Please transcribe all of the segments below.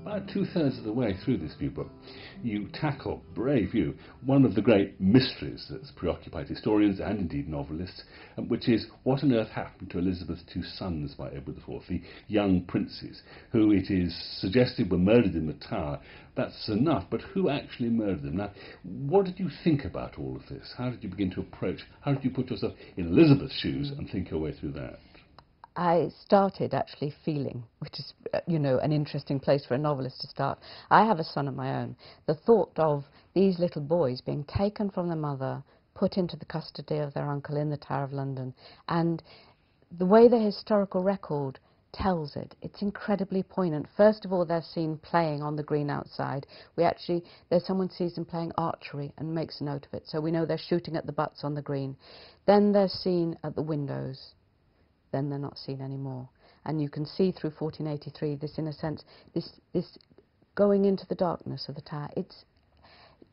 About two-thirds of the way through this new book, you tackle, brave you, one of the great mysteries that's preoccupied historians and indeed novelists, which is what on earth happened to Elizabeth's two sons by Edward IV, the young princes, who it is suggested were murdered in the Tower. That's enough, but who actually murdered them? Now, what did you think about all of this? How did you begin to approach, how did you put yourself in Elizabeth's shoes and think your way through that? I started actually feeling, which is, an interesting place for a novelist to start. I have a son of my own. The thought of these little boys being taken from their mother, put into the custody of their uncle in the Tower of London, and the way the historical record tells it, it's incredibly poignant. First of all, they're seen playing on the green outside. There's someone sees them playing archery and makes a note of it, so we know they're shooting at the butts on the green. Then they're seen at the windows. Then they're not seen anymore. And you can see through 1483 this, in a sense, this going into the darkness of the Tower. It's,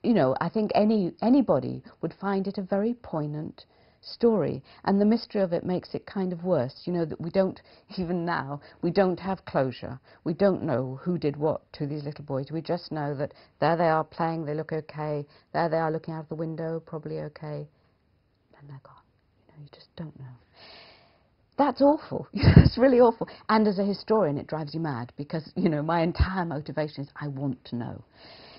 I think anybody would find it a very poignant story, and the mystery of it makes it kind of worse. That we don't, even now, we don't have closure. We don't know who did what to these little boys. We just know that there they are playing, they look okay. There they are looking out of the window, probably okay. Then they're gone. You just don't know. That's awful. It's really awful. And as a historian, it drives you mad because, my entire motivation is I want to know.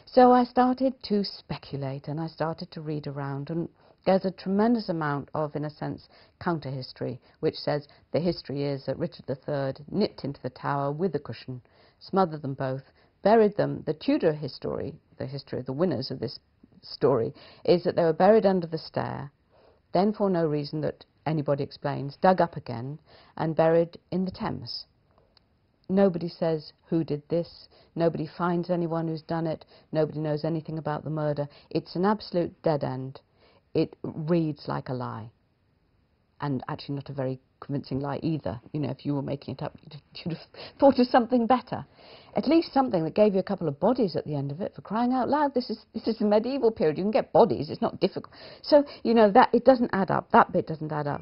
So I started to speculate and I started to read around, and there's a tremendous amount of, in a sense, counter-history, which says the history is that Richard III nipped into the Tower with a cushion, smothered them both, buried them. The Tudor history, the history of the winners of this story, is that they were buried under the stair, then for no reason that anybody explains, dug up again and buried in the Thames. Nobody says who did this, nobody finds anyone who's done it, nobody knows anything about the murder. It's an absolute dead end. It reads like a lie, and actually not a very convincing lie either. If you were making it up, you'd have thought of something better. At least something that gave you a couple of bodies at the end of it, for crying out loud. This is the medieval period. You can get bodies, it's not difficult. So, that it doesn't add up. That bit doesn't add up.